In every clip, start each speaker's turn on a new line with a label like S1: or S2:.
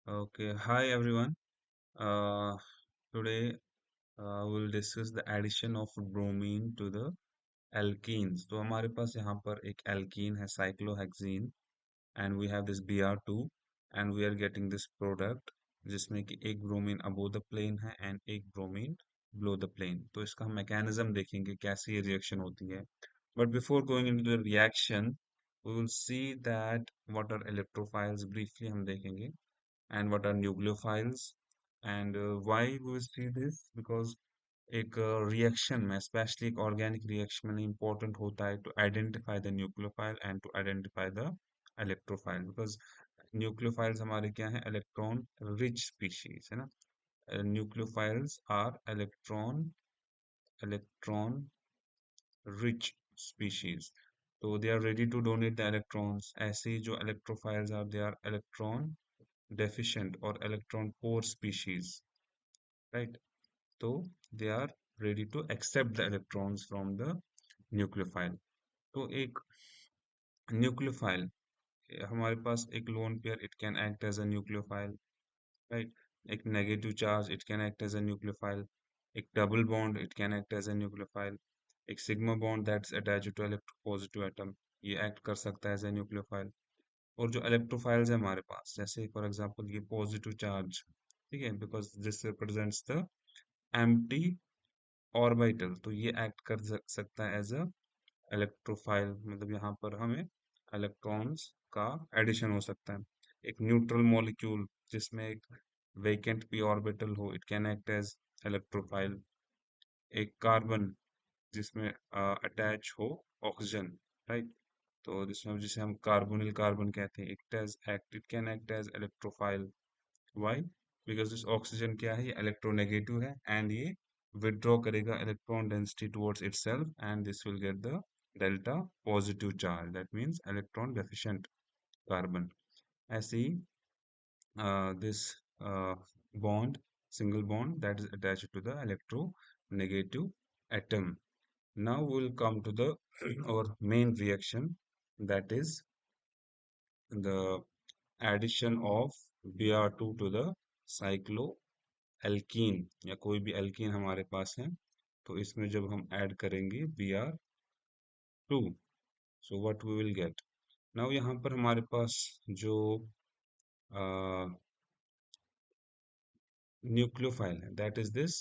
S1: Okay, hi everyone. Today we'll discuss the addition of bromine to the alkenes. तो हमारे पास यहाँ पर एक alkene है cyclohexene and we have this Br2 and we are getting this product जिसमें कि एक bromine above the plane है and एक bromine below the plane. तो इसका हम mechanism देखेंगे कैसे ये reaction होती है. But before going into the reaction, we will see that what are electrophiles briefly हम देखेंगे and what are nucleophiles and why we will see this because एक रिएक्शन में स्पेशली एक ऑर्गेनिक रिएक्शन में इम्पोर्टेंट होता है to identify the nucleophile and to identify the electrophile because nucleophiles हमारे क्या हैं इलेक्ट्रॉन रिच स्पीशीज है ना nucleophiles are electron rich species तो they are ready to donate the electrons ऐसे ही जो electrophiles are they are electron deficient or electron poor species, right? So they are ready to accept the electrons from the nucleophile. तो एक nucleophile हमारे पास एक lone pair it can act as a nucleophile, right? एक negative charge it can act as a nucleophile. एक double bond it can act as a nucleophile. एक sigma bond that's attached to electropositive atom ये act कर सकता है as a nucleophile. और जो electrophiles है हमारे पास जैसे फॉर एग्जांपल ये पॉजिटिव चार्ज ठीक है because this represents the empty orbital तो ये एक्ट कर सकता है एज अ इलेक्ट्रोफाइल मतलब यहाँ पर हमें इलेक्ट्रॉन्स का एडिशन हो सकता है एक न्यूट्रल मॉलिक्यूल जिसमें एक वेकेंट पी ऑर्बिटल हो it can act as electrophile एक कार्बन जिसमें अटैच हो ऑक्सीजन राइट तो जिसमें जिसे हम कार्बोनिल कार्बन कहते हैं it can act as electrophile why because this oxygen क्या है ये इलेक्ट्रोनेगेटिव है एंड ये विथड्रॉ करेगा electron density towards itself and this will get the delta positive charge that means electron deficient carbon ऐसे ही this bond single bond that is attached to the electronegative atom. Now we'll come to the our main reaction that is the addition of Br2 to the cycloalkene या कोई भी alkene हमारे पास है तो इसमें जब हम ऐड करेंगे Br2 so what we will get now यहाँ पर हमारे पास जो nucleophile है that is this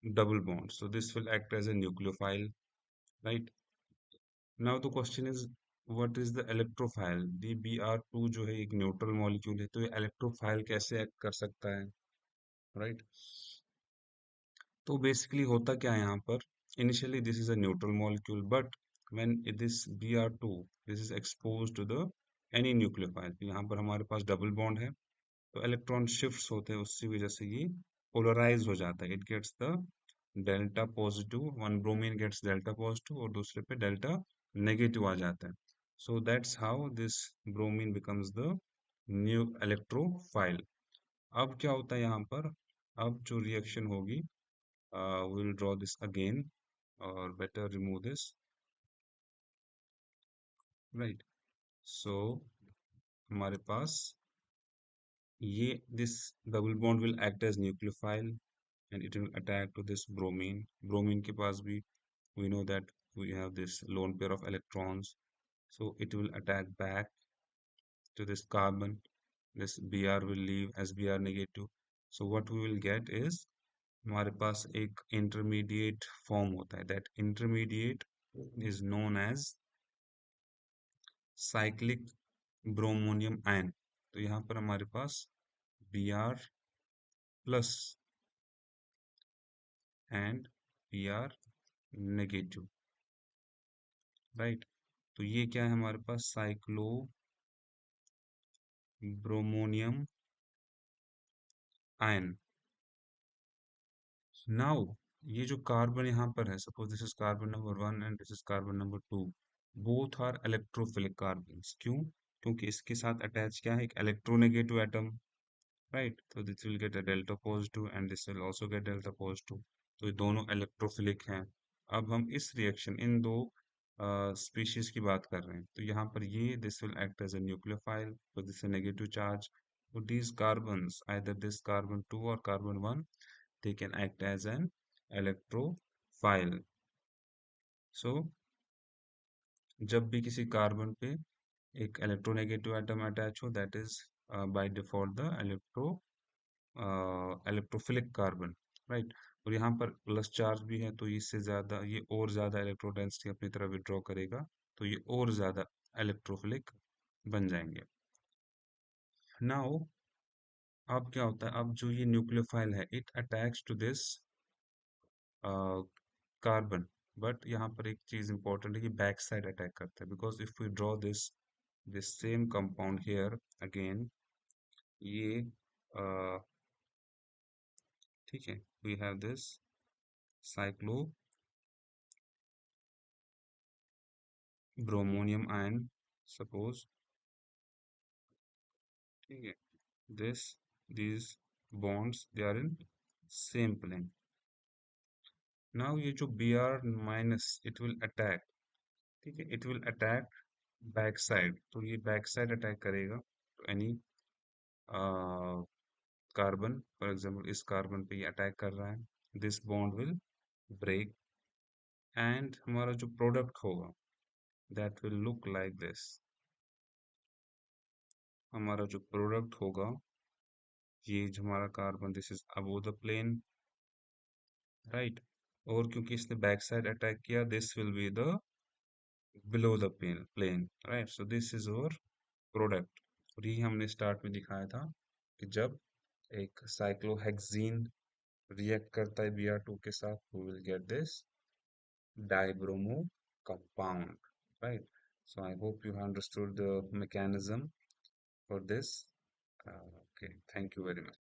S1: double bond so this will act as a nucleophile right now the question is what is the electrophile dbr2 जो है एक neutral molecule है तो ये इलेक्ट्रोफाइल कैसे एक्ट कर सकता है राइट तो बेसिकली होता क्या है यहाँ पर initially this is a neutral molecule but when this br2 this is exposed to the any nucleophile यहाँ पर हमारे पास डबल बॉन्ड है तो इलेक्ट्रॉन शिफ्ट्स होते हैं उसकी वजह से ये पोलराइज हो जाता है it gets the delta positive one bromine gets delta positive और दूसरे पे डेल्टा नेगेटिव आ जाता है so that's how this bromine becomes the new electrophile अब क्या होता है यहाँ पर अब जो रिएक्शन होगी विल ड्रॉ दिस अगेन और better remove this right so हमारे पास ये this double bond will act as nucleophile and it will attack to this bromine bromine के पास भी we know that we have this lone pair of electrons so it will attack back to this carbon this Br will leave as Br negative so what we will get is हमारे पास एक intermediate form होता है that intermediate is known as cyclic bromonium ion तो यहाँ पर हमारे पास Br plus and Br negative right तो ये क्या है हमारे पास साइक्लो ब्रोमोनियम आयन नाउ ये जो कार्बन यहाँ पर है suppose this is carbon number 1 and this is carbon number 2 both are electrophilic carbons क्यों क्योंकि इसके साथ अटैच क्या है एक इलेक्ट्रोनेगेटिव एटम राइट तो this will get a delta positive and this will also get delta positive तो ये दोनों इलेक्ट्रोफिलिक हैं अब हम इस रिएक्शन इन दो स्पीशीज की बात कर रहे हैं तो यहाँ पर ये this will act as a nucleophile तो this a negative charge So these carbons, either this carbon 2 or carbon 1, they can act as an electrophile. So जब भी किसी कार्बन पे एक इलेक्ट्रोनेगेटिव एटम अटैच हो, that is by default the electrophilic carbon, right. और यहाँ पर plus charge भी है, तो इससे ज्यादा ये और ज्यादा इलेक्ट्रोडेंसिटी अपनी तरफ विड्रॉ करेगा, तो ये और ज्यादा इलेक्ट्रोफिलिक बन जाएंगे। नाउ अब क्या होता है, अब जो ये न्यूक्लियोफाइल है, it attacks to this carbon, but यहाँ पर एक चीज इंपॉर्टेंट है कि बैक साइड अटैक करता है, because if we draw this same compound here again, ये ठीक है, we have this cyclo bromonium ion, suppose, ठीक है, this these bonds they are in same plane. Now ये जो Br minus it will attack, ठीक है, it will attack back side, तो ये बैक साइड अटैक करेगा, तो एनी कार्बन, फॉर एग्जांपल इस कार्बन पे ये अटैक कर रहा है, this bond will break, and हमारा जो प्रोडक्ट होगा that will look like this. हमारा जो प्रोडक्ट होगा, ये जो हमारा carbon, this is above the plane, right, और क्योंकि इसने बैक साइड अटैक किया, this will be the below the plane, right. So this is our product. और यही हमने स्टार्ट में दिखाया था कि जब एक साइक्लोहेक्सीन रिएक्ट करता है Br2 के साथ, we will get this dibromo compound, right? So I hope you have understood the mechanism for this. Okay, thank you very much.